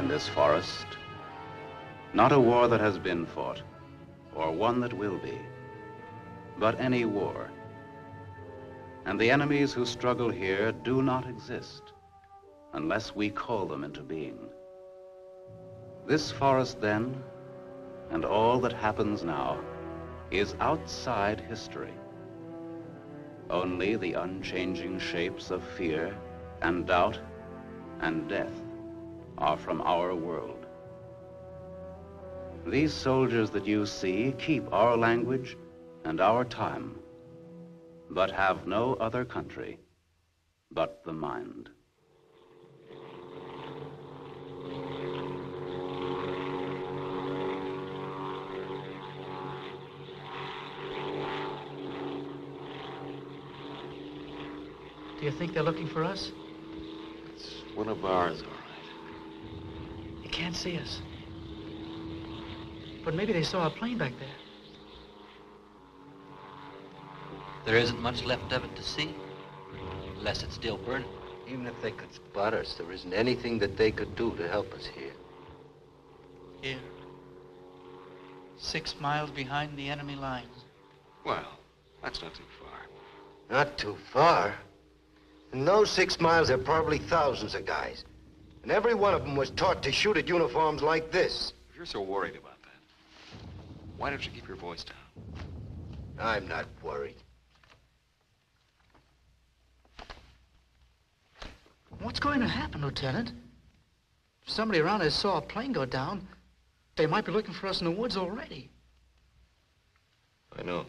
in this forest. Not a war that has been fought, or one that will be, but any war. And the enemies who struggle here do not exist unless we call them into being. This forest then, and all that happens now, is outside history. Only the unchanging shapes of fear and doubt and death are from our world. These soldiers that you see keep our language and our time, but have no other country but the mind. Do you think they're looking for us? It's one of ours, all right. You can't see us. But maybe they saw a plane back there. There isn't much left of it to see, unless it's still burning. Even if they could spot us, there isn't anything that they could do to help us here. Here. 6 miles behind the enemy lines. Well, that's not too far. Not too far. In those 6 miles, there are probably thousands of guys. And every one of them was taught to shoot at uniforms like this. If you're so worried about that, why don't you keep your voice down? I'm not worried. What's going to happen, Lieutenant? If somebody around us saw a plane go down, they might be looking for us in the woods already. I know.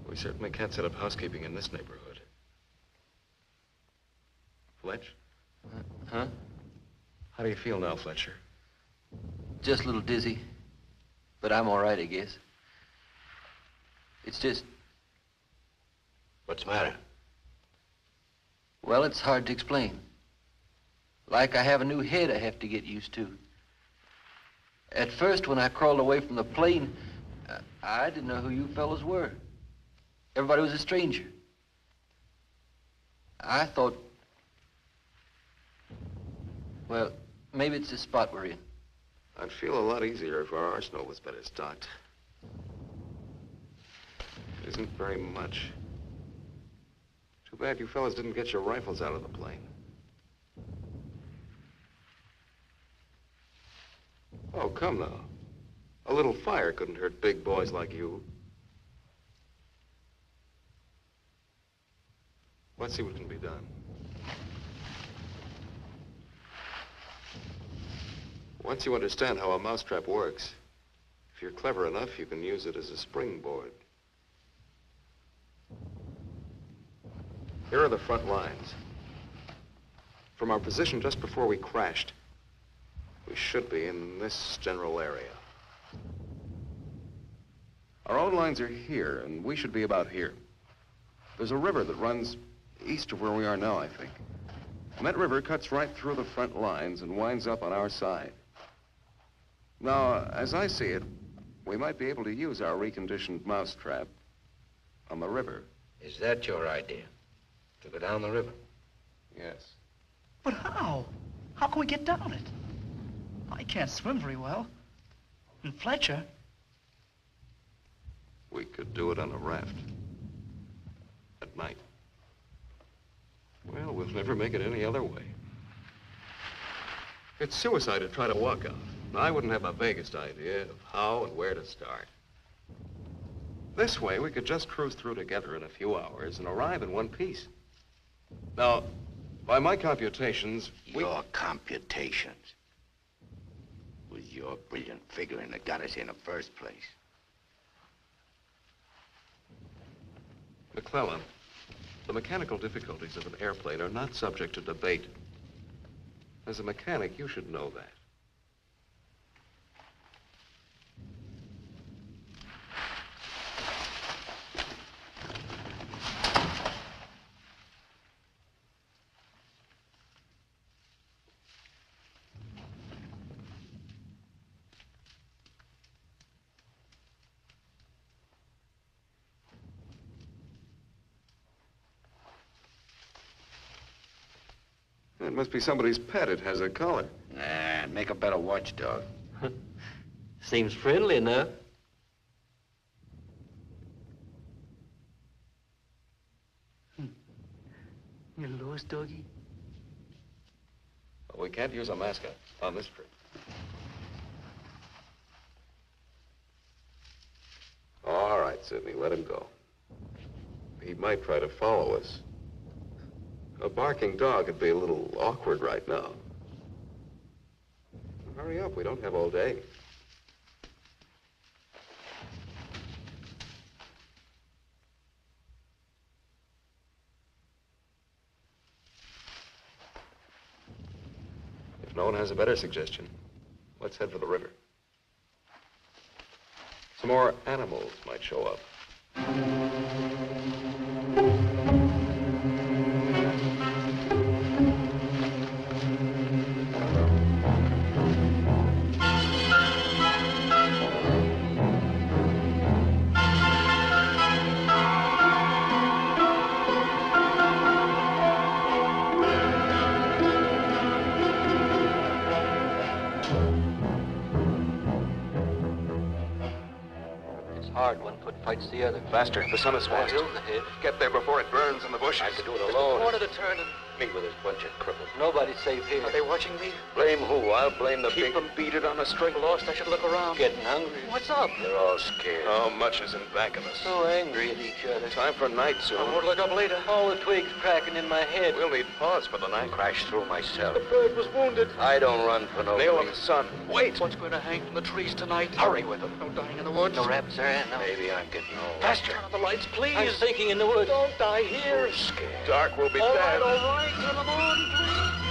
We certainly can't set up housekeeping in this neighborhood. Fletch? Huh? How do you feel now, Fletcher? Just a little dizzy, but I'm all right, I guess. It's just, What's the matter? well, it's hard to explain. Like I have a new head I have to get used to. At first, when I crawled away from the plane, I didn't know who you fellows were. Everybody was a stranger. I thought, well, maybe it's the spot we're in. I'd feel a lot easier if our arsenal was better stocked. It isn't very much. Too bad you fellas didn't get your rifles out of the plane. Oh, come now. A little fire couldn't hurt big boys like you. Let's see what can be done. Once you understand how a mousetrap works, if you're clever enough, you can use it as a springboard. Here are the front lines. From our position just before we crashed, we should be in this general area. Our own lines are here, and we should be about here. There's a river that runs east of where we are now, I think. And that river cuts right through the front lines and winds up on our side. Now, as I see it, we might be able to use our reconditioned mousetrap on the river. Is that your idea? To go down the river? Yes. But how? How can we get down it? I can't swim very well. And Fletcher? We could do it on a raft. At night. Well, we'll never make it any other way. It's suicide to try to walk out. I wouldn't have the vaguest idea of how and where to start. This way, we could just cruise through together in a few hours and arrive in one piece. Now, by my computations, Your computations. It was your brilliant figuring that got us here in the first place. McClellan, the mechanical difficulties of an airplane are not subject to debate. As a mechanic, you should know that. It must be somebody's pet. It has a collar. I'd make a better watchdog. Seems friendly enough. You lost, doggy? Well, we can't use a mascot on this trip. All right, Sidney, let him go. He might try to follow us. A barking dog would be a little awkward right now. Hurry up, we don't have all day. If no one has a better suggestion, let's head for the river. Some more animals might show up. Hard, one foot fights the other. Faster, the sun is fast. Hill's ahead. Get there before it burns in the bushes. I could do it alone. Corner to turn and Me with this bunch of cripples. nobody's safe here. Are they watching me? Blame who? I'll blame the Keep big... them beat it on a string. Lost, I should look around. Getting hungry. What's up? They're all scared. How much is in back of us? So angry at each other. Time for night soon. I'll look up later. All the twigs cracking in my head. We'll need pause for the night. Crash through myself. The bird was wounded. I don't run for no Nail of the reason. sun. Wait! What's going to hang from the trees tonight? Hurry with them. No dying in the woods. No rap, sir. No. Maybe I'm getting old. Faster. Turn on the lights, please. I'm sinking in the woods. Don't die here. I'm scared. Dark will be All bad. right. Turn them on, please.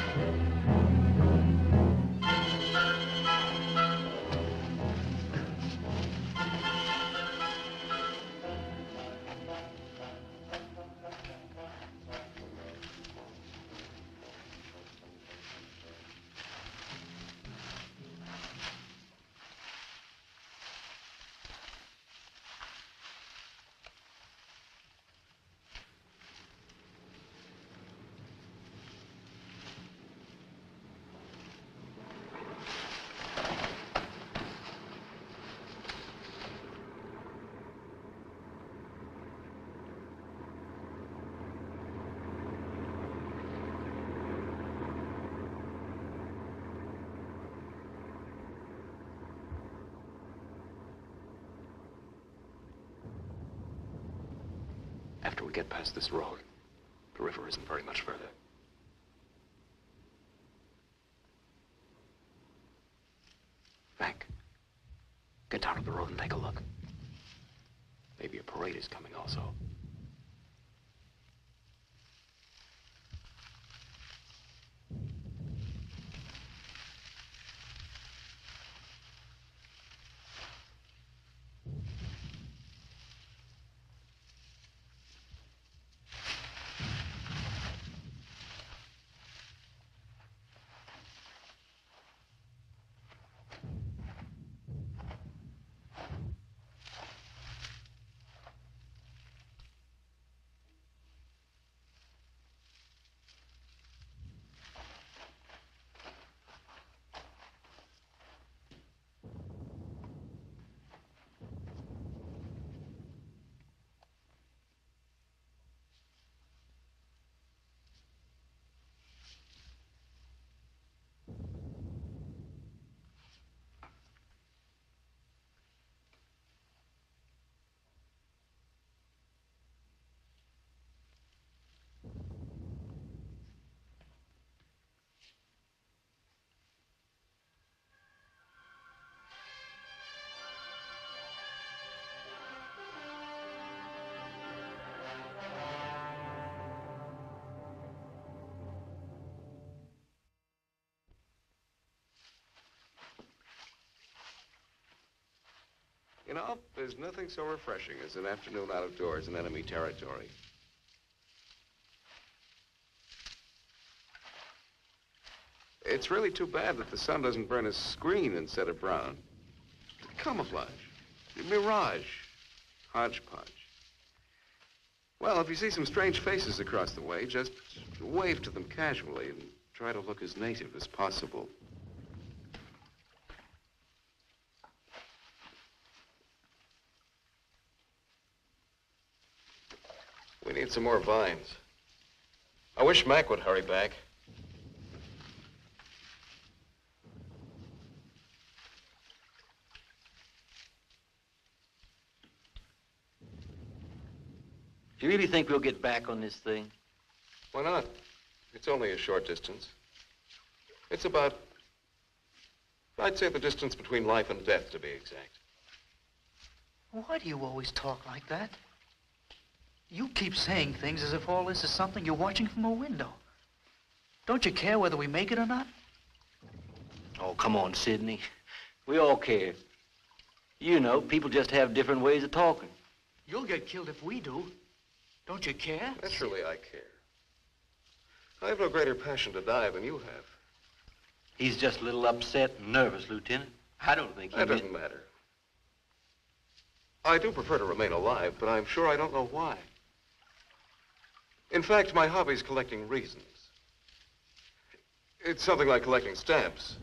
After we get past this road, the river isn't very much further. Frank, get down to the road and take a look. Maybe a parade is coming also. You know, there's nothing so refreshing as an afternoon out of doors in enemy territory. It's really too bad that the sun doesn't burn a screen instead of brown. Camouflage, mirage, hodgepodge. Well, if you see some strange faces across the way, just wave to them casually and try to look as native as possible. need some more vines. I wish Mac would hurry back. Do you really think we'll get back on this thing? Why not? It's only a short distance. It's about, I'd say the distance between life and death, to be exact. Why do you always talk like that? You keep saying things as if all this is something you're watching from a window. Don't you care whether we make it or not? Oh, come on, Sidney. We all care. You know, people just have different ways of talking. You'll get killed if we do. Don't you care? Naturally, I care. I have no greater passion to die than you have. He's just a little upset and nervous, Lieutenant. I don't think he That doesn't matter. I do prefer to remain alive, but I'm sure I don't know why. In fact, my hobby's collecting reasons. It's something like collecting stamps.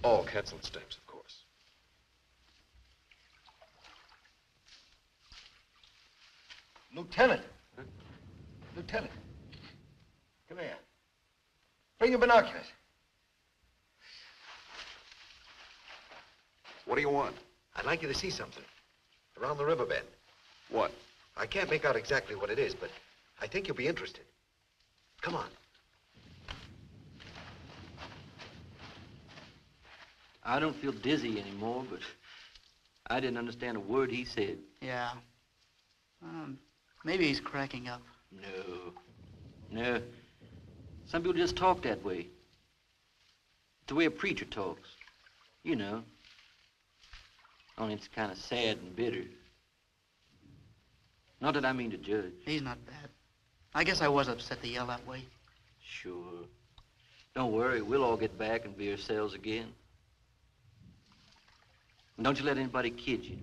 All canceled stamps, of course. Lieutenant. Huh? Lieutenant. Come here. Bring your binoculars. What do you want? I'd like you to see something. Around the riverbed. What? I can't make out exactly what it is, but I think you'll be interested. Come on. I don't feel dizzy anymore, but I didn't understand a word he said. Yeah. Maybe he's cracking up. No. Some people just talk that way. It's the way a preacher talks. You know. Only it's kind of sad and bitter. Not that I mean to judge. He's not bad. I guess I was upset to yell that way. Sure. Don't worry, we'll all get back and be ourselves again. And don't you let anybody kid you.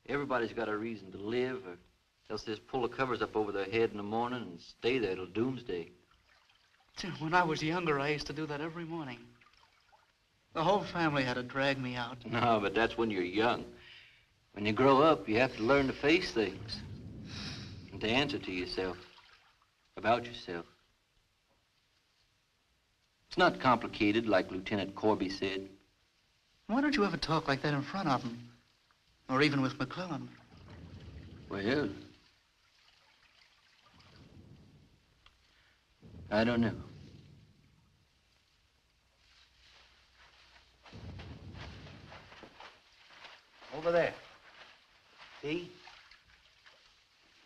Everybody's got a reason to live, or else they just pull the covers up over their head in the morning and stay there till doomsday. When I was younger, I used to do that every morning. The whole family had to drag me out. No, but that's when you're young. When you grow up, you have to learn to face things. And to answer to yourself. About yourself. It's not complicated, like Lieutenant Corby said. Why don't you ever talk like that in front of him? Or even with McClellan? Well, I don't know. Over there. See?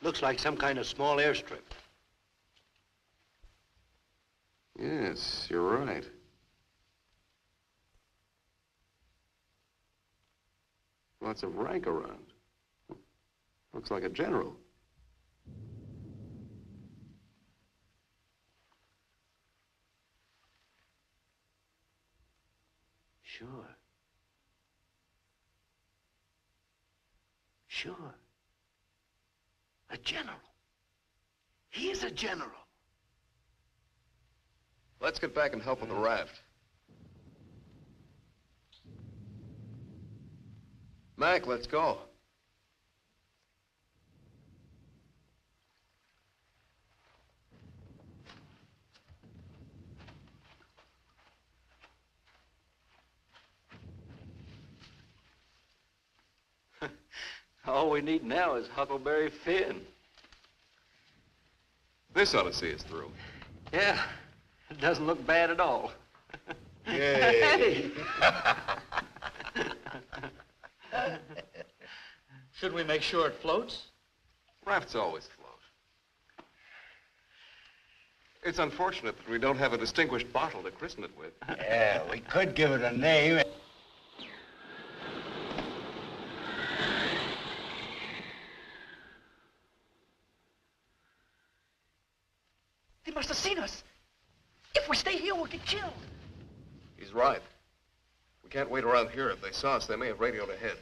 Looks like some kind of small airstrip. Yes, you're right. Lots of rank around. Looks like a general. Sure. Sure. A general. He is a general. Let's get back and help with the raft. Mac, let's go. All we need now is Huckleberry Finn. This ought to see us through. Yeah, it doesn't look bad at all. Yay! Should we make sure it floats? Rafts always float. It's unfortunate that we don't have a distinguished bottle to christen it with. Yeah, we could give it a name. They must have seen us. If we stay here, we'll get killed. He's right. We can't wait around here. If they saw us, they may have radioed ahead.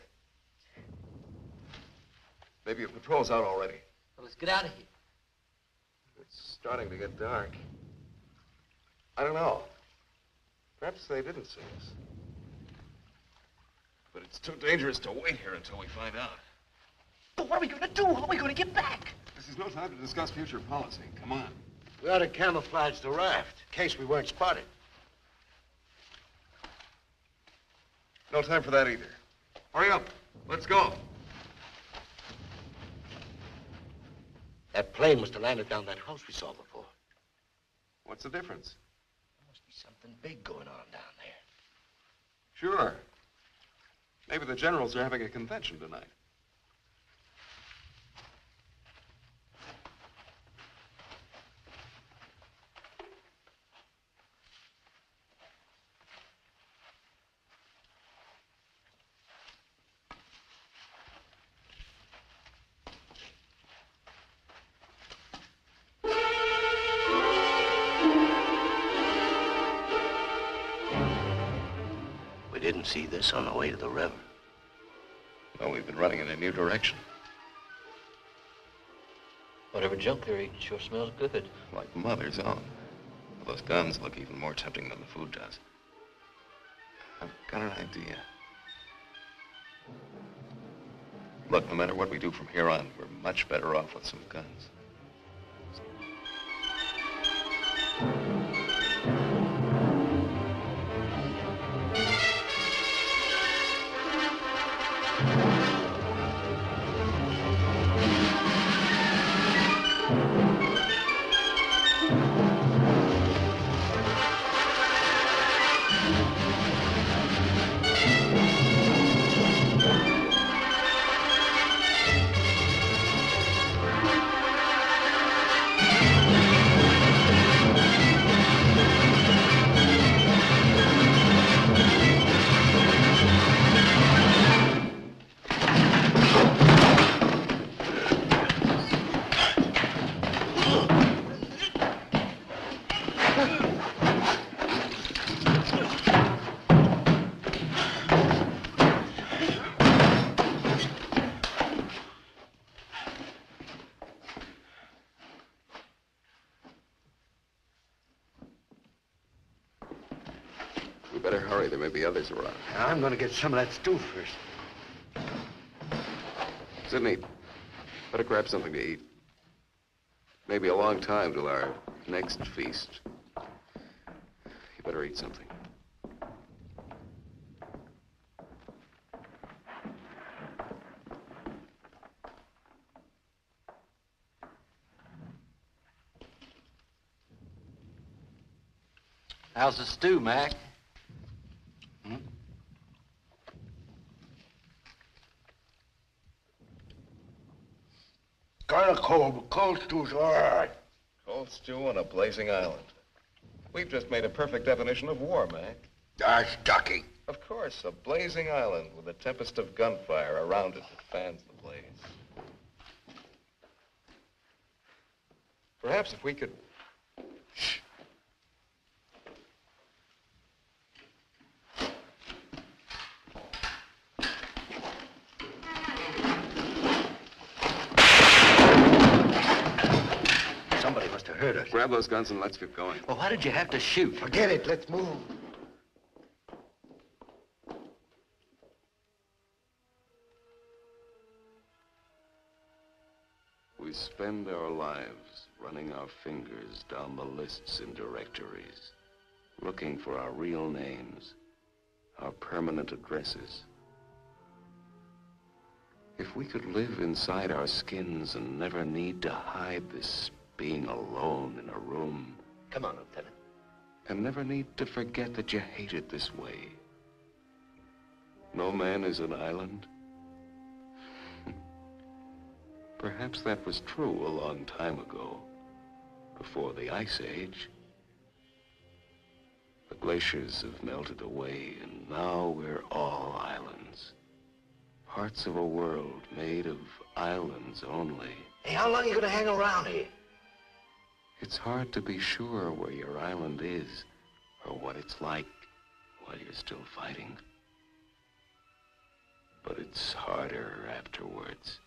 Maybe a patrol's out already. Well, let's get out of here. It's starting to get dark. I don't know. Perhaps they didn't see us. But it's too dangerous to wait here until we find out. But what are we going to do? How are we going to get back? This is no time to discuss future policy. Come on. We ought to camouflage the raft, in case we weren't spotted. No time for that either. Hurry up. Let's go. That plane must have landed down that house we saw before. What's the difference? There must be something big going on down there. Sure. Maybe the generals are having a convention tonight. We didn't see this on the way to the river. No, we've been running in a new direction. Whatever junk they're eating sure smells good. Like Mother's own. Those guns look even more tempting than the food does. I've got an idea. Look, no matter what we do from here on, we're much better off with some guns. We better hurry. There may be others around. I'm going to get some of that stew first. Sidney, better grab something to eat. Maybe a long time till our next feast. You better eat something. How's the stew, Mac? Kind of cold, but cold stew's all right. Cold stew on a blazing island. We've just made a perfect definition of war, Mac. That's ducky. Of course, a blazing island with a tempest of gunfire around it that fans the blaze. Perhaps if we could... Shh. Somebody must have heard us. Grab those guns and let's get going. Well, why did you have to shoot? Forget it. Let's move. We spend our lives running our fingers down the lists in directories, looking for our real names, our permanent addresses. If we could live inside our skins and never need to hide this being alone in a room. Come on, Lieutenant. And never need to forget that you hate it this way. No man is an island. Perhaps that was true a long time ago, before the Ice Age. The glaciers have melted away, and now we're all islands. Parts of a world made of islands only. Hey, how long are you going to hang around here? It's hard to be sure where your island is, or what it's like while you're still fighting. But it's harder afterwards.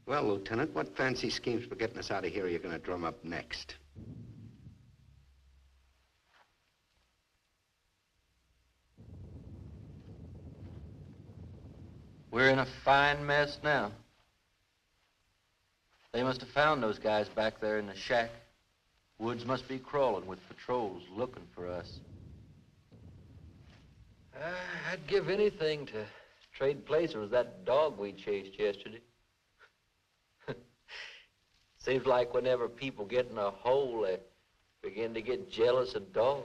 Well, Lieutenant, what fancy schemes for getting us out of here are you going to drum up next? We're in a fine mess now. They must have found those guys back there in the shack. Woods must be crawling with patrols looking for us. I'd give anything to trade places with that dog we chased yesterday. Seems like whenever people get in a hole, they begin to get jealous of dogs.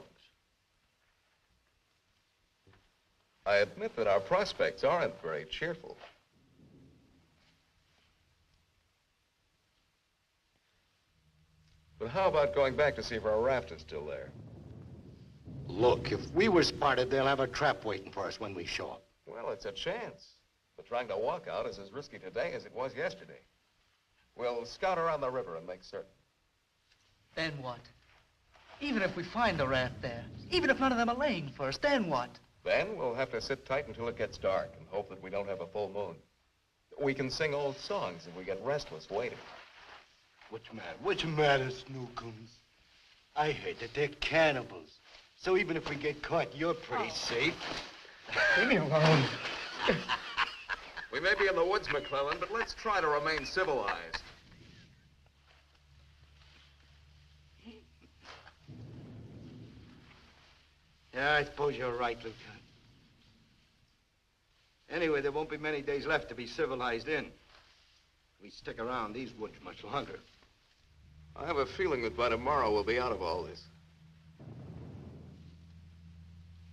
I admit that our prospects aren't very cheerful. But how about going back to see if our raft is still there? Look, if we were spotted, they'll have a trap waiting for us when we show up. Well, it's a chance. But trying to walk out is as risky today as it was yesterday. We'll scout around the river and make certain. Then what? Even if we find the raft there, even if none of them are laying for us, then what? Then we'll have to sit tight until it gets dark and hope that we don't have a full moon. We can sing old songs if we get restless waiting. What's matter, Snookums? I heard that they're cannibals. So even if we get caught, you're pretty safe. Leave me alone. We may be in the woods, McClellan, but let's try to remain civilized. Yeah, I suppose you're right, Lieutenant. Anyway, there won't be many days left to be civilized in. We stick around these woods much longer. I have a feeling that by tomorrow we'll be out of all this.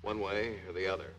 One way or the other.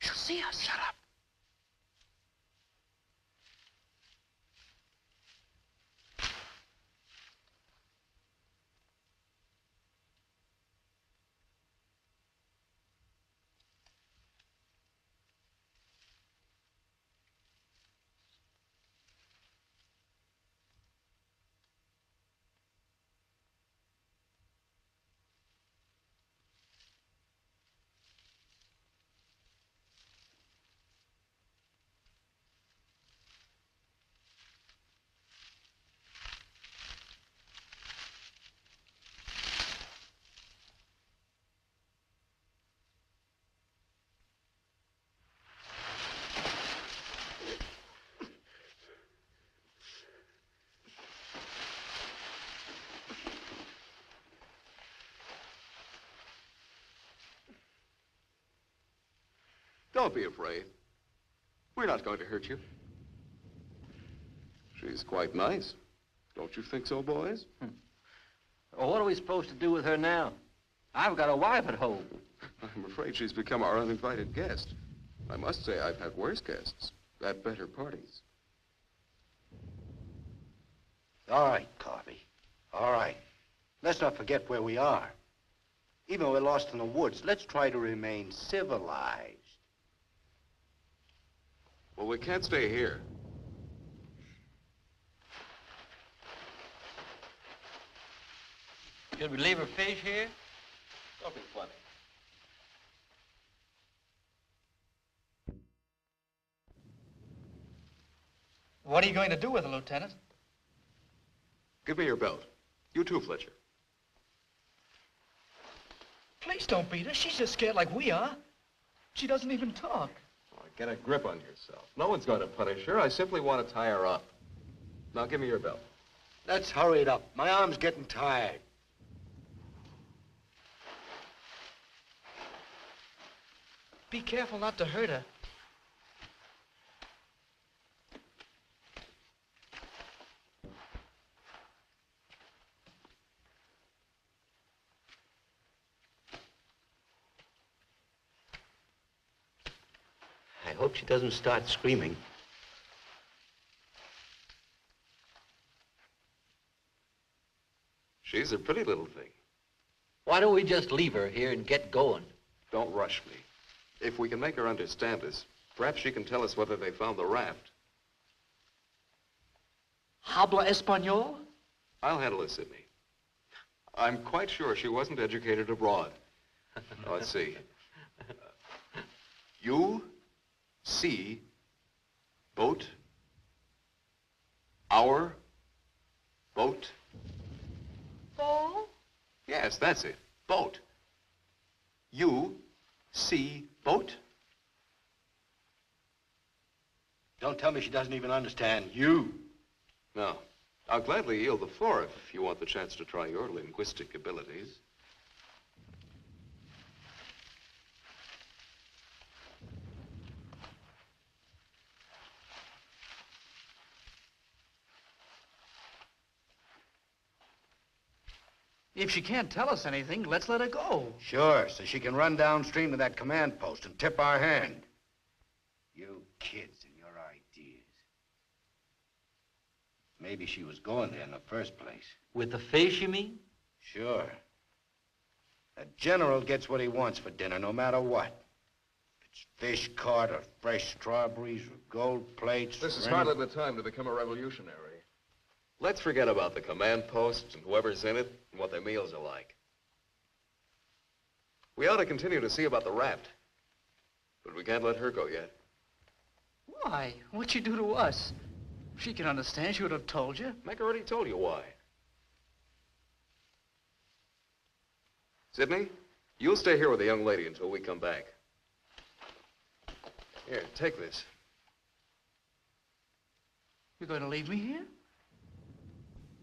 She'll see us. Shut up. Don't be afraid. We're not going to hurt you. She's quite nice. Don't you think so, boys? Well, what are we supposed to do with her now? I've got a wife at home. I'm afraid she's become our uninvited guest. I must say I've had worse guests at better parties. All right, Carvey. All right. Let's not forget where we are. Even though we're lost in the woods, let's try to remain civilized. Well, we can't stay here. Should we leave her fish here? Don't be funny. What are you going to do with her, Lieutenant? Give me your belt. You too, Fletcher. Please don't beat her. She's just scared like we are. She doesn't even talk. Oh, get a grip on yourself. No one's going to punish her. I simply want to tie her up. Now, give me your belt. Let's hurry it up. My arm's getting tired. Be careful not to hurt her. I hope she doesn't start screaming. She's a pretty little thing. Why don't we just leave her here and get going? Don't rush me. If we can make her understand us, perhaps she can tell us whether they found the raft. Habla español? I'll handle it, Sidney. I'm quite sure she wasn't educated abroad. Now, let's see. You see boat, our boat. Oh? Yes, that's it. Boat. You see boat. Don't tell me she doesn't even understand you. No. I'll gladly yield the floor if you want the chance to try your linguistic abilities. If she can't tell us anything, let's let her go. Sure, so she can run downstream to that command post and tip our hand. You kids and your ideas. Maybe she was going there in the first place. With the fish, you mean? Sure. A general gets what he wants for dinner, no matter what. If it's fish caught or fresh strawberries or gold plates. This is or hardly the time to become a revolutionary. Let's forget about the command posts and whoever's in it and what their meals are like. We ought to continue to see about the raft. But we can't let her go yet. Why? What'd she do to us? If she can understand, she would have told you. Meg already told you why. Sidney, you'll stay here with the young lady until we come back. Here, take this. You're going to leave me here?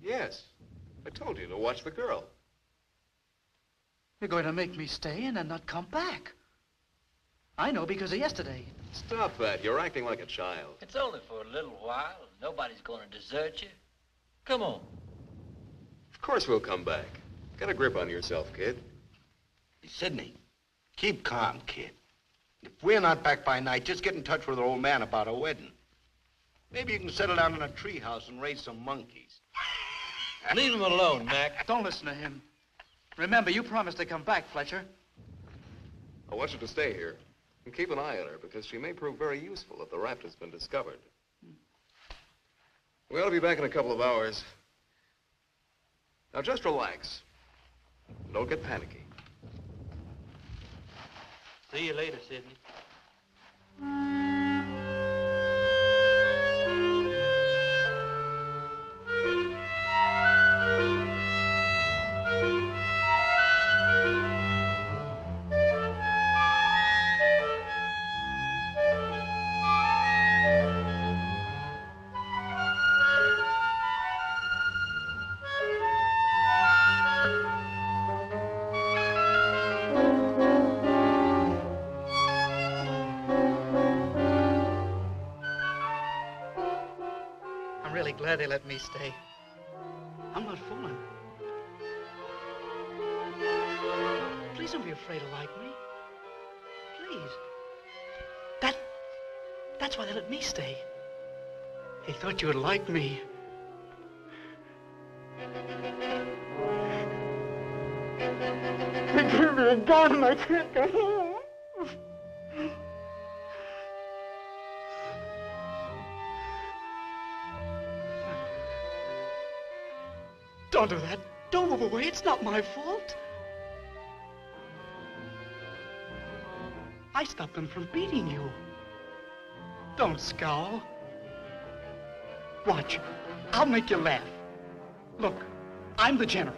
Yes. I told you to watch the girl. You're going to make me stay and then not come back. I know because of yesterday. Stop that. You're acting like a child. It's only for a little while. Nobody's going to desert you. Come on. Of course we'll come back. Get a grip on yourself, kid. Hey, Sidney, keep calm, kid. If we're not back by night, just get in touch with our old man about our wedding. Maybe you can settle down in a treehouse and raise some monkeys. Leave him alone, Mac. Don't listen to him. Remember, you promised to come back, Fletcher. I want you to stay here and keep an eye on her because she may prove very useful if the raft has been discovered. We ought to be back in a couple of hours. Now just relax. Don't get panicky. See you later, Sidney. Glad they let me stay. I'm not fooling. Please don't be afraid to like me. Please. That's why they let me stay. They thought you would like me. They gave me a gun and I can't go home. Don't do that. Don't move away. It's not my fault. I stopped them from beating you. Don't scowl. Watch. I'll make you laugh. Look, I'm the general.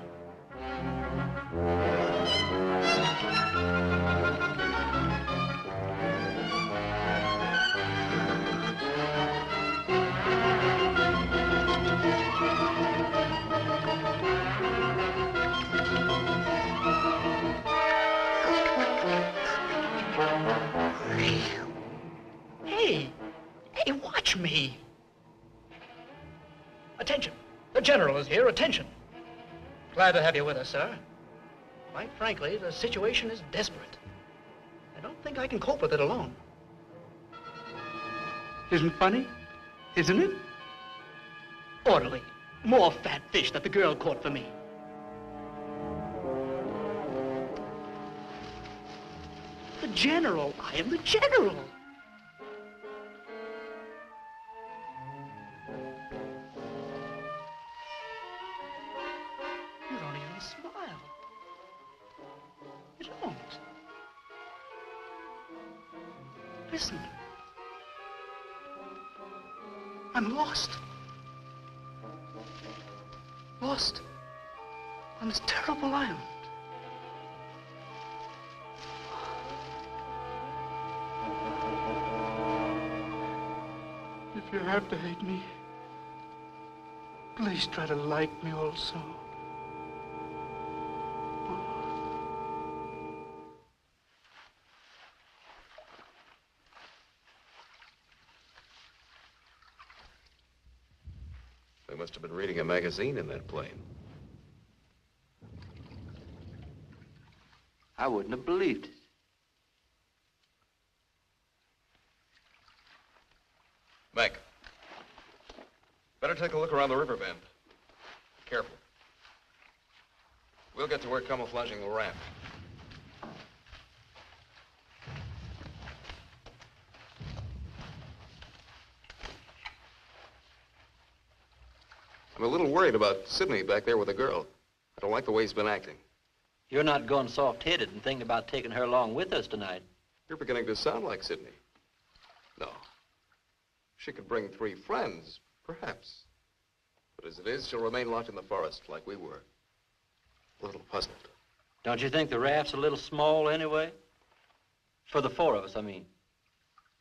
general is here. Attention. Glad to have you with us, sir. Quite frankly, the situation is desperate. I don't think I can cope with it alone. Isn't it funny? Isn't it? Orderly, more fat fish that the girl caught for me. The general. I am the general. You don't even smile. You don't. Listen. I'm lost. Lost on this terrible island. If you have to hate me, please try to like me also. They must have been reading a magazine in that plane. I wouldn't have believed it. Mac, better take a look around the river bend. Careful. We'll get to work camouflaging the raft. I'm a little worried about Sidney back there with the girl. I don't like the way he's been acting. You're not going soft-headed and thinking about taking her along with us tonight. You're beginning to sound like Sidney. No. She could bring 3 friends, perhaps. But as it is, she'll remain locked in the forest like we were. A little puzzled. Don't you think the raft's a little small anyway? For the 4 of us, I mean.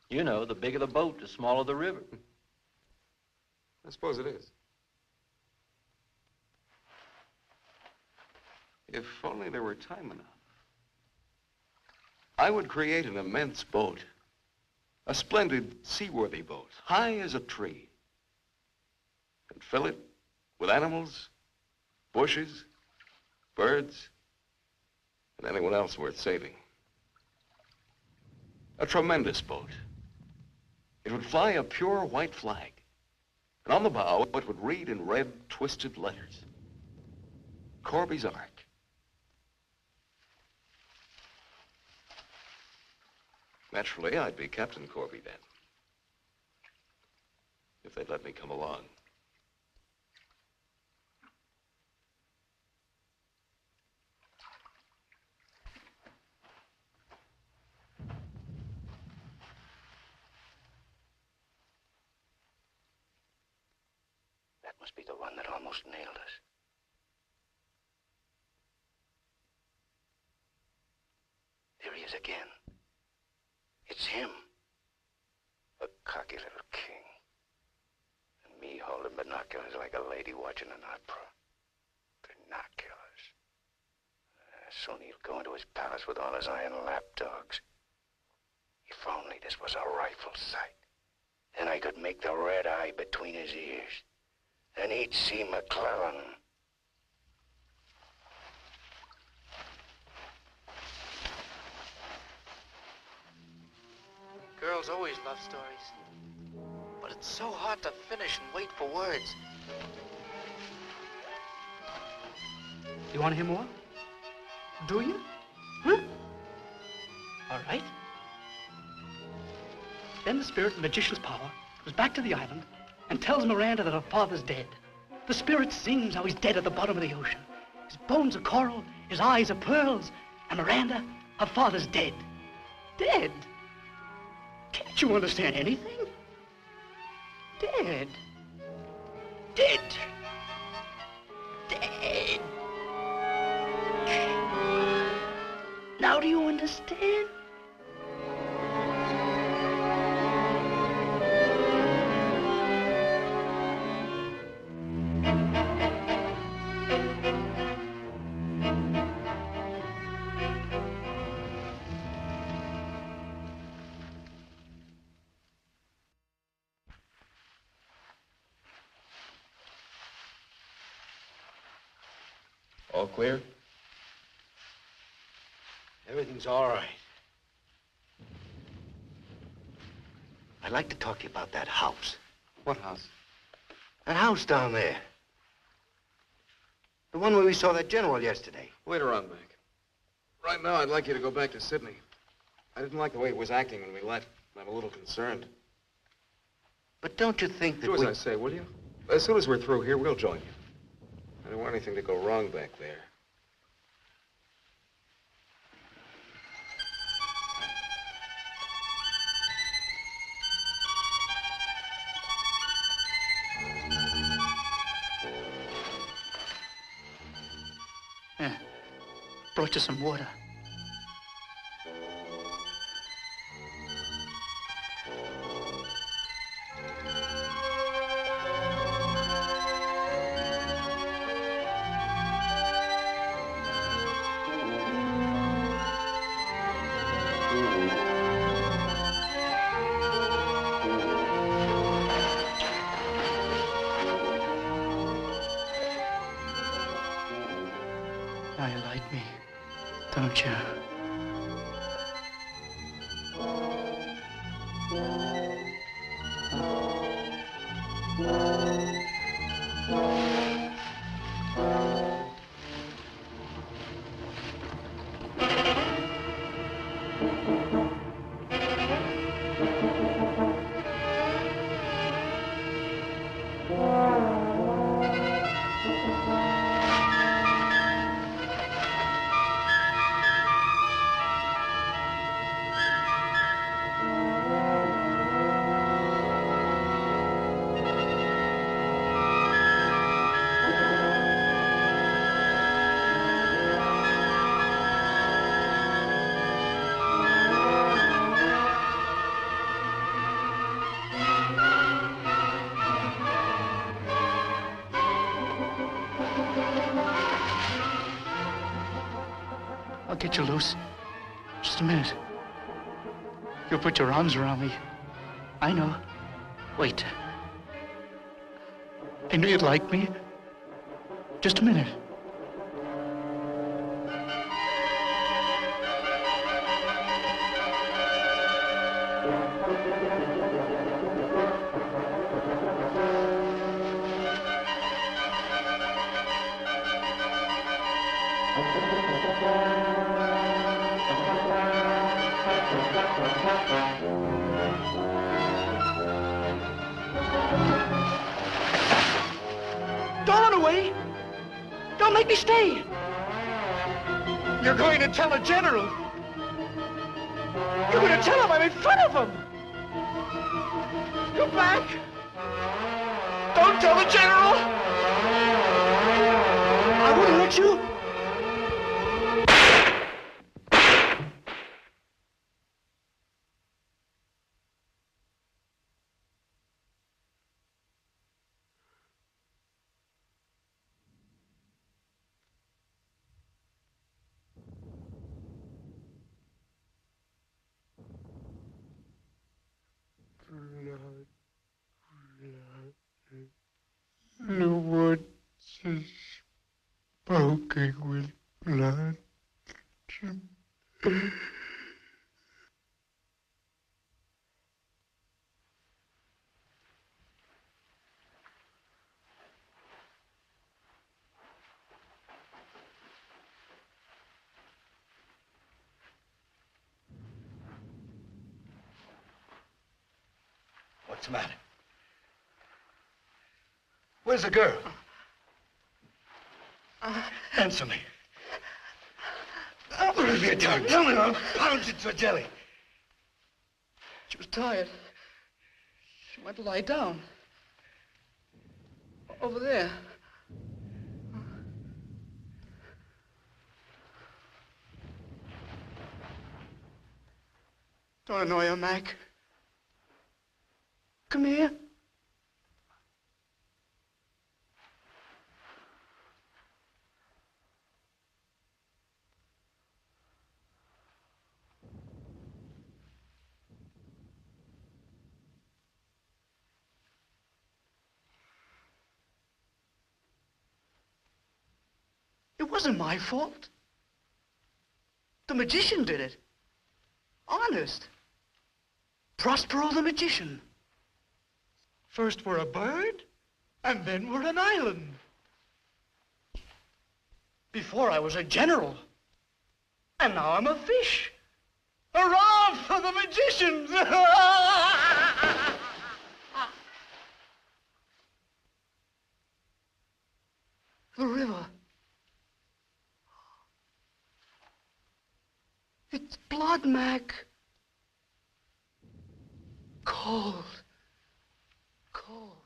You know, the bigger the boat, the smaller the river. I suppose it is. If only there were time enough, I would create an immense boat. A splendid, seaworthy boat, high as a tree. And fill it with animals, bushes, birds, and anyone else worth saving. A tremendous boat. It would fly a pure white flag. And on the bow, it would read in red, twisted letters, Corby's Ark. Naturally, I'd be Captain Corby then. If they'd let me come along. That must be the one that almost nailed us. There he is again. It's him. A cocky little king. And me holding binoculars like a lady watching an opera. Binoculars. Soon he'll go into his palace with all his iron lapdogs. If only this was a rifle sight. Then I could make the red eye between his ears. Then he'd see McClellan. Girls always love stories. But it's so hard to finish and wait for words. You want to hear more? Do you? Huh? All right. Then the spirit of the magician's power goes back to the island and tells Miranda that her father's dead. The spirit sings how he's dead at the bottom of the ocean. His bones are coral, his eyes are pearls, and Miranda, her father's dead. Dead? Can't you understand anything? Dead. Dead. Dead. Now do you understand? All clear? Everything's all right. I'd like to talk to you about that house. What house? That house down there. The one where we saw that general yesterday. Later on, Mac. Right now, I'd like you to go back to Sydney. I didn't like the way it was acting when we left. I'm a little concerned. But don't you think that Do as I say, will you? As soon as we're through here, we'll join you. I don't want anything to go wrong back there. Yeah. Brought you some water. Now you like me, don't you? I'll get you loose. Just a minute. You'll put your arms around me. I know. Wait. I knew you'd like me. Just a minute. Don't run away! Don't make me stay! You're going to tell the general! You're going to tell him I'm in front of him! Come back! Don't tell the general! I wouldn't let you! The woods is spoken with blood. What's the matter? Where's the girl? Answer me. What have you done? Tell me, I'll pound you to a jelly. She was tired. She went to lie down. Over there. Don't annoy her, Mac. Come here. It wasn't my fault. The magician did it. Honest. Prospero the magician. First we're a bird, and then we're an island. Before I was a general. And now I'm a fish. Hurrah for the magicians! The river. It's blood, Mac. Cold. Cold.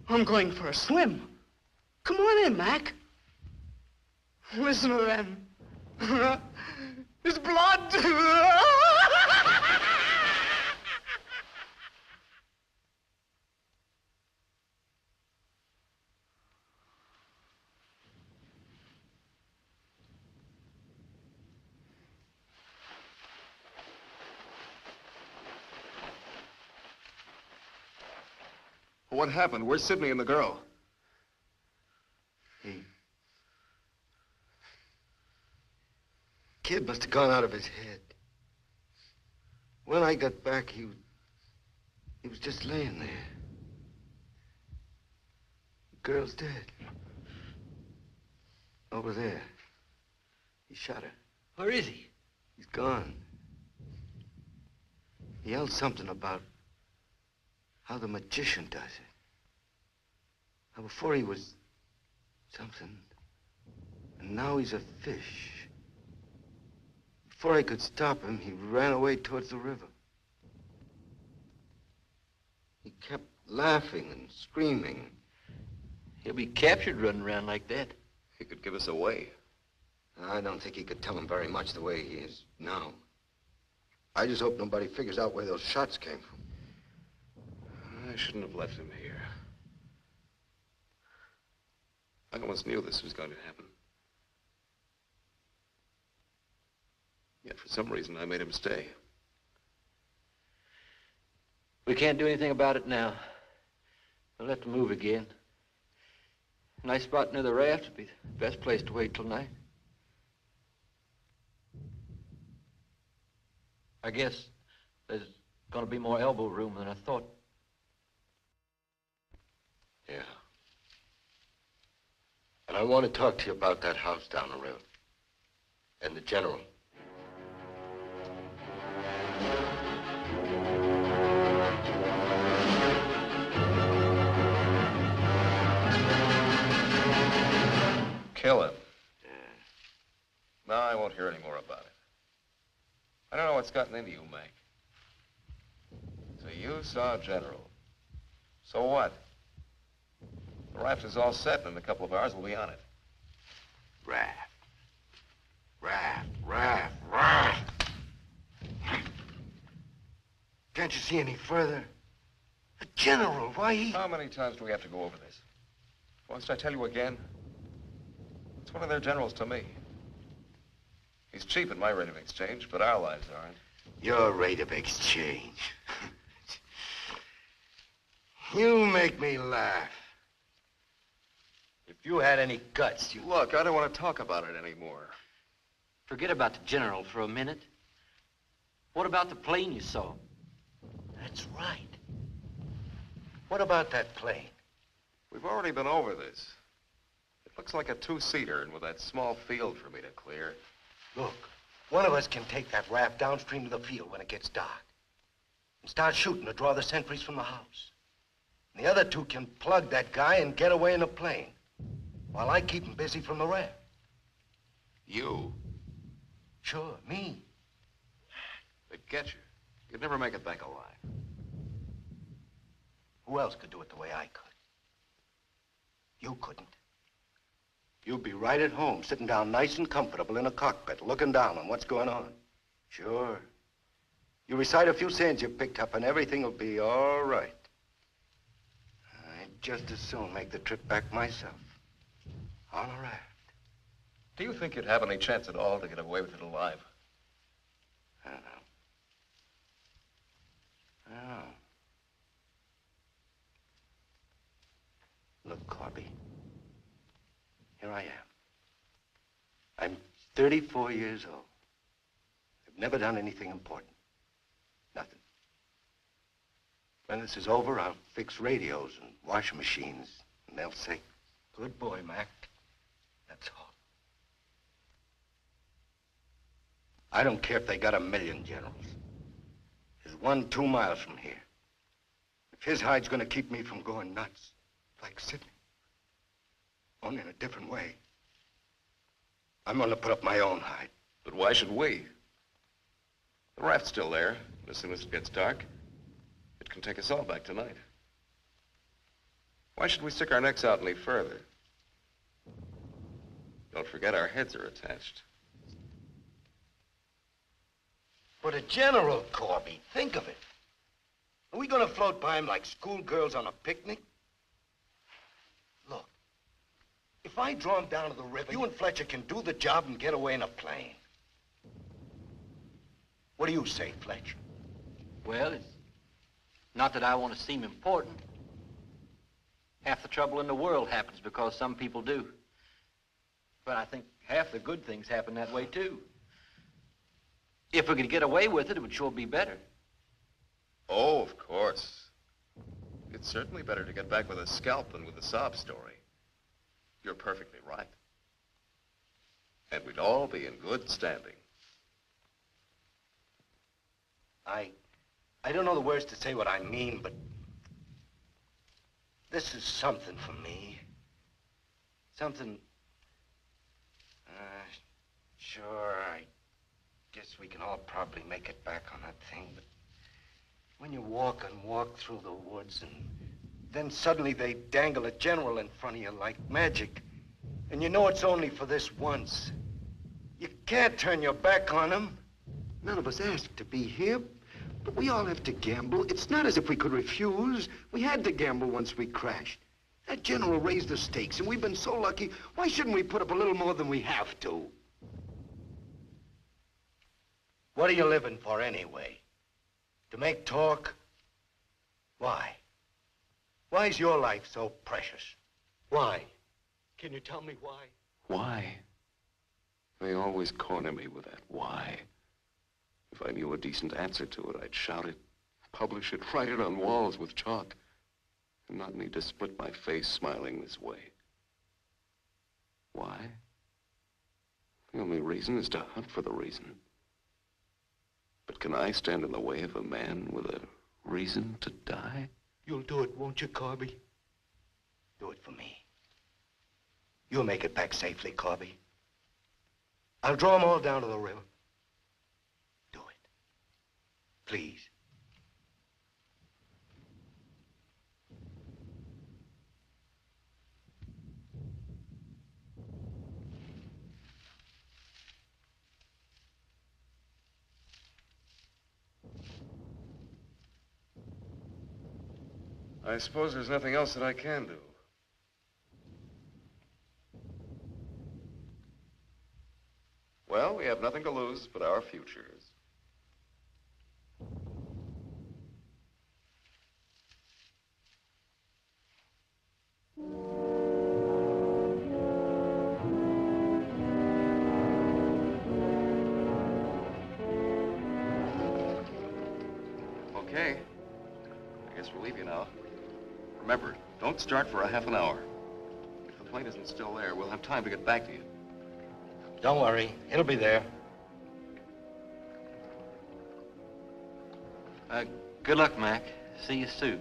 I'm going for a swim. Come on in, Mac. Listen to them. It's blood. What happened? Where's Sidney and the girl? Kid must have gone out of his head. When I got back, he was just laying there. The girl's dead. Over there. He shot her. Where is he? He's gone. He yelled something about how the magician does it. How before he was something, and now he's a fish. Before I could stop him, he ran away towards the river. He kept laughing and screaming. He'll be captured running around like that. He could give us away. I don't think he could tell him very much the way he is now. I just hope nobody figures out where those shots came from. I shouldn't have left him here. I almost knew this was going to happen. Yet for some reason, I made him stay. We can't do anything about it now. We'll have to move again. A nice spot near the raft would be the best place to wait till night. I guess there's going to be more elbow room than I thought. Yeah. And I want to talk to you about that house down the road. And the general. Kill him. Yeah. No, I won't hear any more about it. I don't know what's gotten into you, Mac. So you saw General. So what? The raft is all set, and in a couple of hours we'll be on it. Raft. Raft, raft, raft. Can't you see any further? The general, why he... How many times do we have to go over this? Must I tell you again? It's one of their generals to me. He's cheap at my rate of exchange, but our lives aren't. Your rate of exchange. You make me laugh. If you had any guts, you... Look, I don't want to talk about it anymore. Forget about the general for a minute. What about the plane you saw? That's right. What about that plane? We've already been over this. It looks like a two-seater, and with that small field for me to clear. Look, one of us can take that raft downstream to the field when it gets dark and start shooting to draw the sentries from the house. And the other two can plug that guy and get away in a plane while I keep him busy from the raft. You? Sure, me. They'd get you. You'd never make it back alive. Who else could do it the way I could? You couldn't. You'd be right at home, sitting down nice and comfortable in a cockpit, looking down on what's going on. Sure. You recite a few sayings you picked up and everything will be all right. I'd just as soon make the trip back myself. On a raft. Do you think you'd have any chance at all to get away with it alive? I don't know. I don't know. Look, Corby. Here I I'm 34 years old. I've never done anything important. Nothing. When this is over, I'll fix radios and washing machines, and they'll say, "Good boy, Mac." That's all. I don't care if they got 1,000,000 generals. There's one 2 miles from here. If his hide's gonna keep me from going nuts, like Sidney, only in a different way, I'm gonna put up my own hide. But why should we? The raft's still there, and as soon as it gets dark, it can take us all back tonight. Why should we stick our necks out any further? Don't forget our heads are attached. But a general, Corby, think of it. Are we gonna float by him like schoolgirls on a picnic? Look, if I draw him down to the river, you and Fletcher can do the job and get away in a plane. What do you say, Fletcher? Well, it's not that I want to seem important. Half the trouble in the world happens because some people do. But I think half the good things happen that way, too. If we could get away with it, it would sure be better. Oh, of course. It's certainly better to get back with a scalp than with a sob story. You're perfectly right. And we'd all be in good standing. I don't know the words to say what I mean, but this is something for me. Something, sure, I guess we can all probably make it back on that thing, but when you walk and walk through the woods and then suddenly they dangle a general in front of you like magic, and you know it's only for this once. You can't turn your back on him. None of us asked to be here, but we all have to gamble. It's not as if we could refuse. We had to gamble once we crashed. That general raised the stakes, and we've been so lucky. Why shouldn't we put up a little more than we have to? What are you living for anyway? To make talk? Why? Why is your life so precious? Why? Can you tell me why? Why? They always corner me with that why. If I knew a decent answer to it, I'd shout it, publish it, write it on walls with chalk, and not need to split my face smiling this way. Why? The only reason is to hunt for the reason. But can I stand in the way of a man with a reason to die? You'll do it, won't you, Corby? Do it for me. You'll make it back safely, Corby. I'll draw them all down to the river. Do it. Please. I suppose there's nothing else that I can do. Well, we have nothing to lose but our futures. Okay. I guess we'll leave you now. Remember, don't start for a half an hour. If the plane isn't still there, we'll have time to get back to you. Don't worry. It'll be there. Good luck, Mac. See you soon.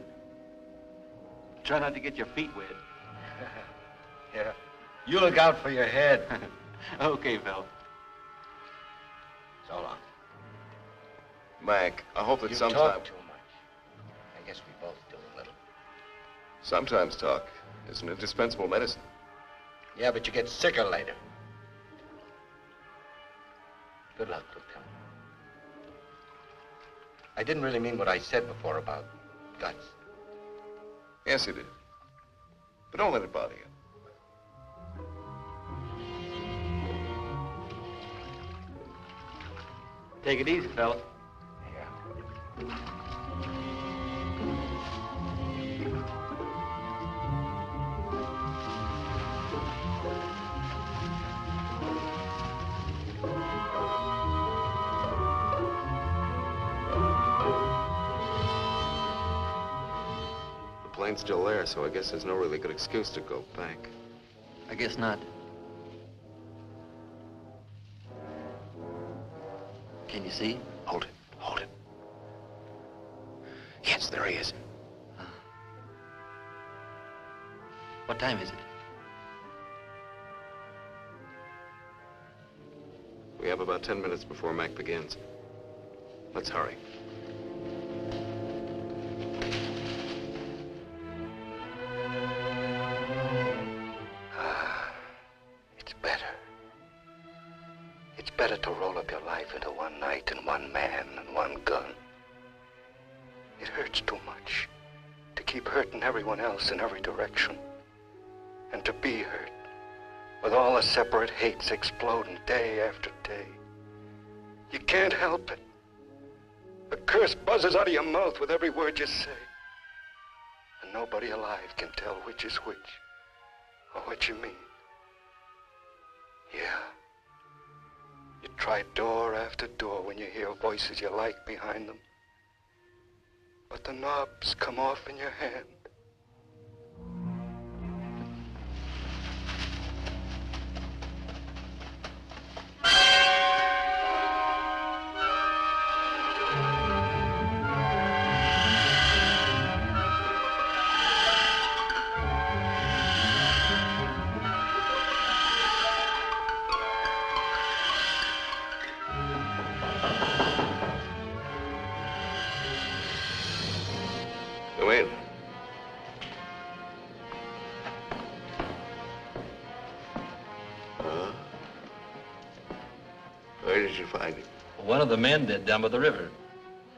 Try not to get your feet wet. Yeah. You look out for your head. Okay, fella. So long. Mac, I hope that You sometime... talk too much. I guess we both do a little. Sometimes talk is an indispensable medicine. Yeah, but you get sicker later. Good luck, Lieutenant. I didn't really mean what I said before about guts. Yes, you did. But don't let it bother you. Take it easy, fella. Yeah. line's still there, so I guess there's no really good excuse to go back. I guess not. Can you see? Hold it, hold it. Yes, there he is. What time is it? We have about 10 minutes before Mac begins. Let's hurry. It's better. It's better to roll up your life into one night and one man and one gun. It hurts too much to keep hurting everyone else in every direction. And to be hurt, with all the separate hates exploding day after day. You can't help it. The curse buzzes out of your mouth with every word you say. And nobody alive can tell which is which, or what you mean. Yeah. You try door after door when you hear voices you like behind them. But the knobs come off in your hand. Go in. Where did you find him? One of the men did down by the river.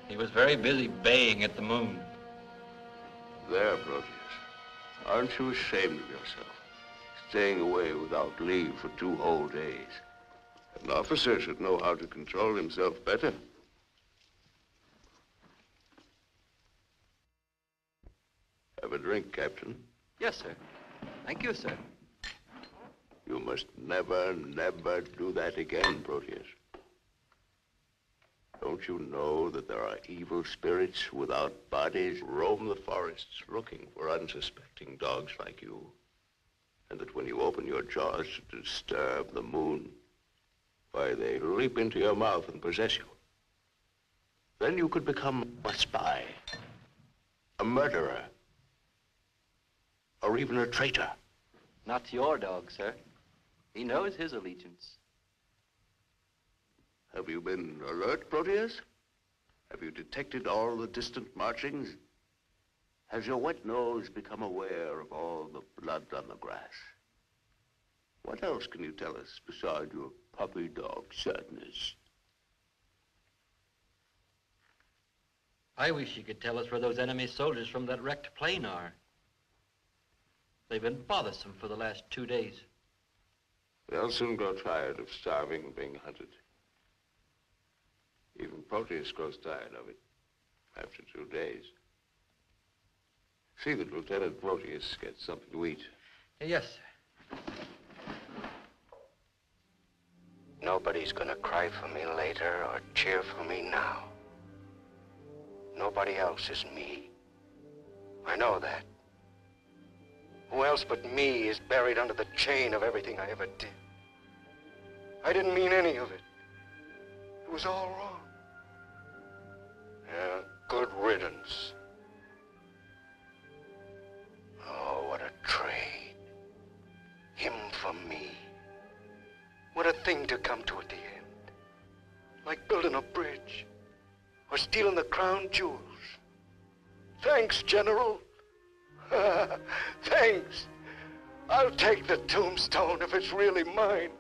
He was very busy baying at the moon. There, Proteus. Aren't you ashamed of yourself? Staying away without leave for 2 whole days. An officer should know how to control himself better. Have a drink, Captain. Yes, sir. Thank you, sir. You must never, never do that again, Proteus. Don't you know that there are evil spirits without bodies who roam the forests looking for unsuspecting dogs like you? And that when you open your jaws to disturb the moon, why, they leap into your mouth and possess you. Then you could become a spy, a murderer, or even a traitor. Not to your dog, sir. He knows his allegiance. Have you been alert, Proteus? Have you detected all the distant marchings? Has your wet nose become aware of all the blood on the grass? What else can you tell us besides your puppy dog sadness? I wish you could tell us where those enemy soldiers from that wrecked plane are. They've been bothersome for the last 2 days. They'll soon grow tired of starving and being hunted. Even Proteus grows tired of it after 2 days. See that Lieutenant Proteus gets something to eat. Yes, sir. Nobody's gonna cry for me later or cheer for me now. Nobody else is me. I know that. Who else but me is buried under the chain of everything I ever did? I didn't mean any of it. It was all wrong. Yeah, good riddance. Oh, what a trade. Him for me. What a thing to come to at the end. Like building a bridge or stealing the crown jewels. Thanks, General. Thanks. I'll take the tombstone if it's really mine.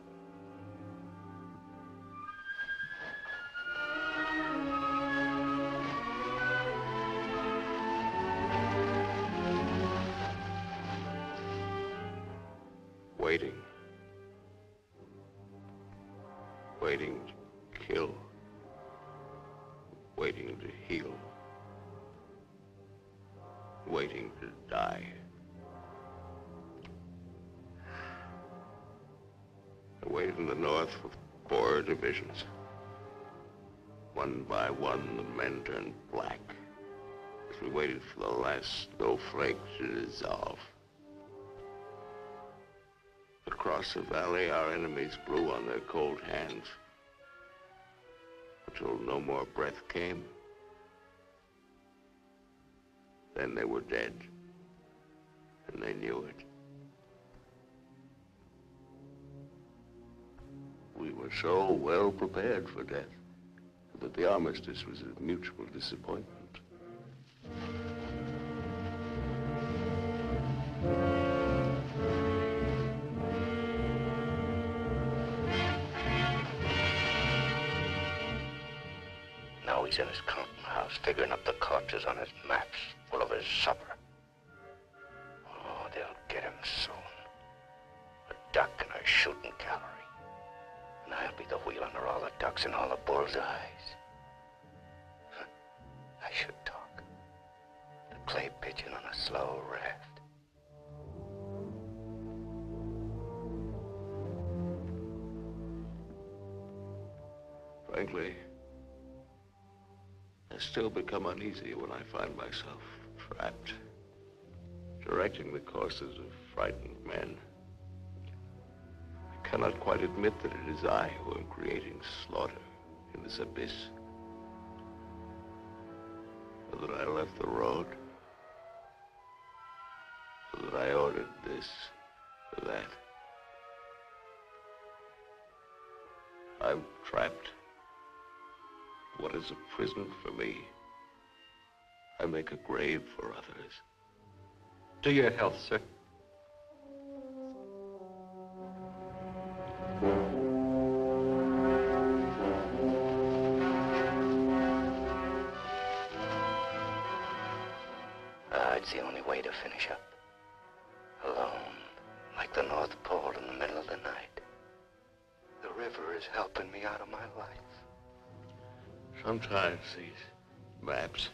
Waiting. Waiting to kill. Waiting to heal. Waiting to die. I waited in the north for 4 divisions. One by one, the men turned black. The We waited for the last snowflake to dissolve. Across the valley, our enemies blew on their cold hands until no more breath came. Then they were dead, and they knew it. We were so well prepared for death that the armistice was a mutual disappointment. Now he's in his counting house, figuring up the corpses on his maps, full of his supper. Oh, they'll get him soon. A duck in a shooting gallery. And I'll be the wheel under all the ducks and all the bull's eyes. I should talk. The clay pigeon on a slow raft. Frankly, I still become uneasy when I find myself trapped, directing the courses of frightened men. I cannot quite admit that it is I who am creating slaughter in this abyss, or that I left the road, or that I ordered this or that. I'm trapped. What is a prison for me, I make a grave for others. To your health, sir. It's the only way to finish up. Alone, like the North Pole in the middle of the night. The river is helping me out of my life. Sometimes these maps,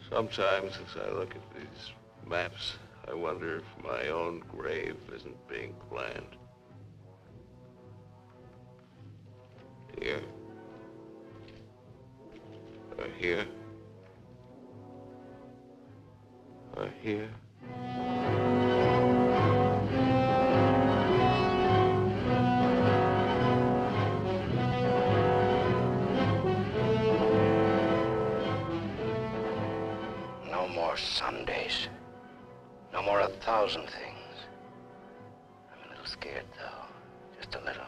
sometimes as I look at these maps, I wonder if my own grave isn't being planned. Here. Or here. Or here. No more Sundays. No more 1,000 things. I'm a little scared, though. Just a little.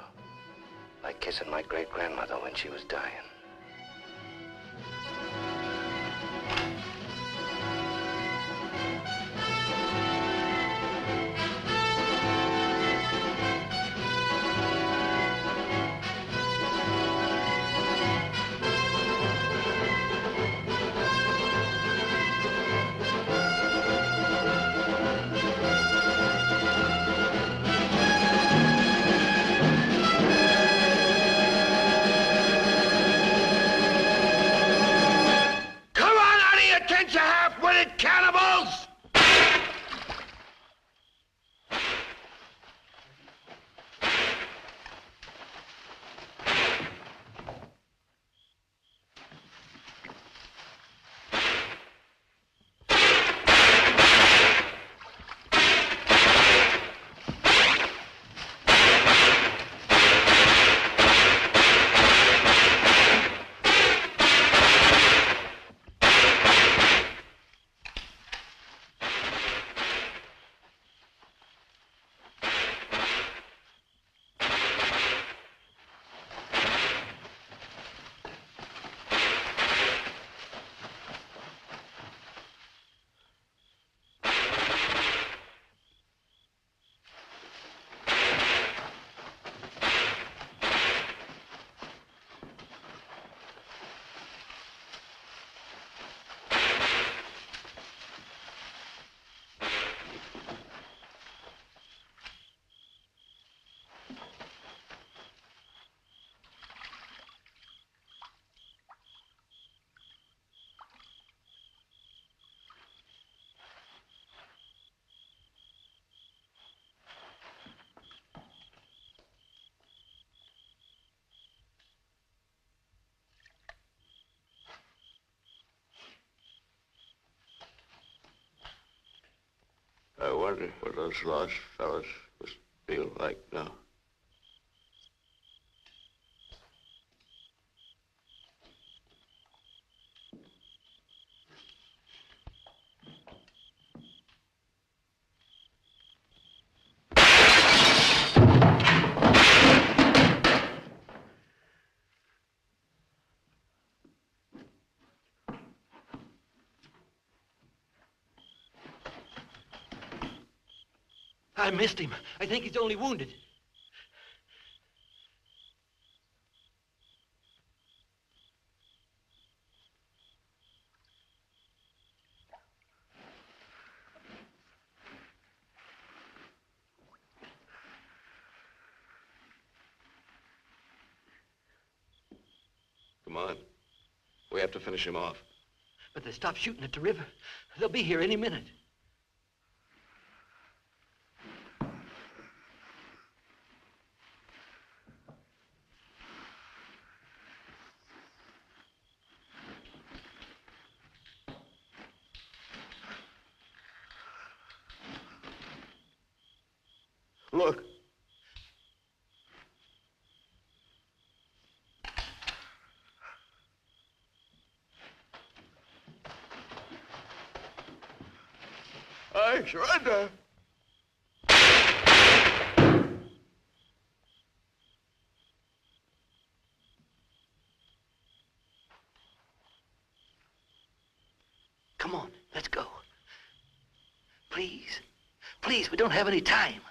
Like kissing my great-grandmother when she was dying. wonder what those lost fellas must feel like now. I missed him. I think he's only wounded. Come on. We have to finish him off. But they stopped shooting at the river. They'll be here any minute. Look. I surrender. Come on, let's go. Please, please, we don't have any time.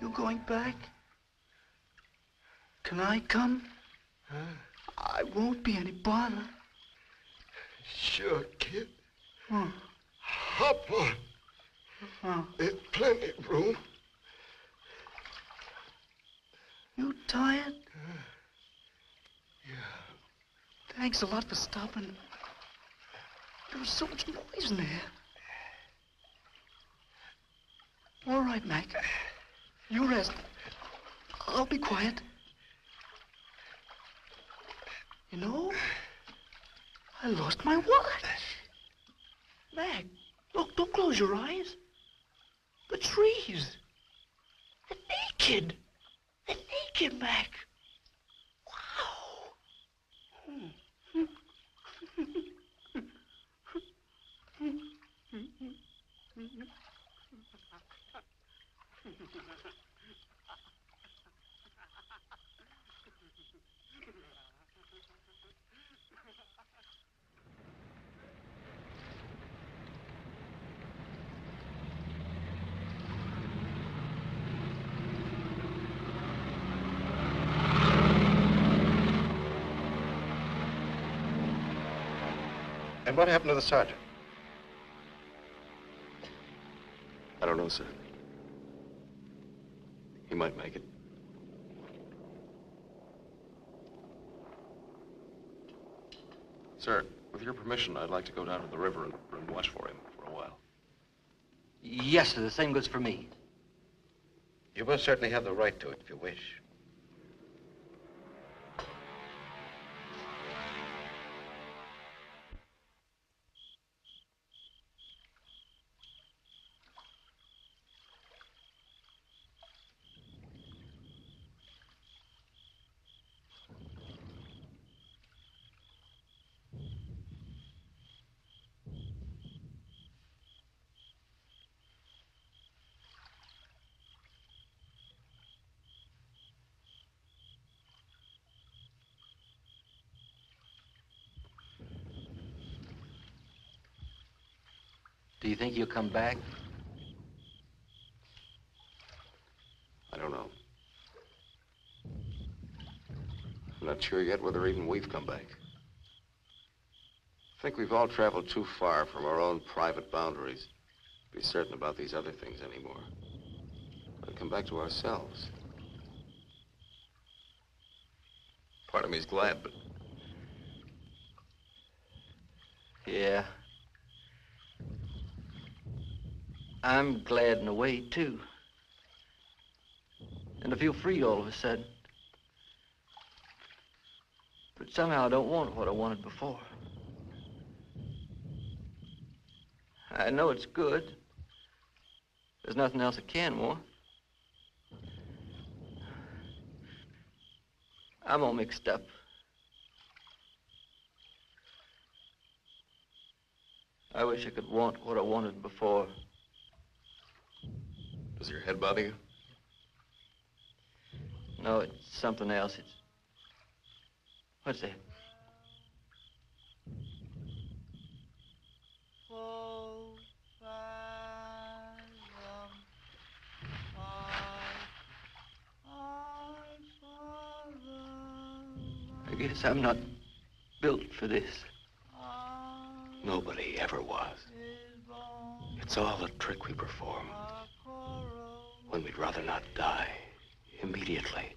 You going back? Can I come? I won't be any bother. Sure, kid. Hmm. Hop on. There's plenty of room. You tired? Yeah. Thanks a lot for stopping. There was so much noise in there. All right, Mac. You rest. I'll be quiet. You know, I lost my watch. Mac, look, don't close your eyes. The trees. They're naked. They're naked, Mac. Wow. And what happened to the sergeant? I don't know, sir. He might make it. Sir, with your permission, I'd like to go down to the river and watch for him for a while. Yes, sir, the same goes for me. You most certainly have the right to it if you wish. Do you think he'll come back? I don't know. I'm not sure yet whether even we've come back. I think we've all traveled too far from our own private boundaries to be certain about these other things anymore. We'll come back to ourselves. Part of me's glad, but... Yeah. I'm glad in a way, too. And I feel free all of a sudden. But somehow I don't want what I wanted before. I know it's good. There's nothing else I can want. I'm all mixed up. I wish I could want what I wanted before. Does your head bother you? No, it's something else. It's... What's that? I guess I'm not built for this. Nobody ever was. It's all a trick we perform when we'd rather not die immediately.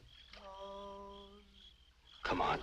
Come on.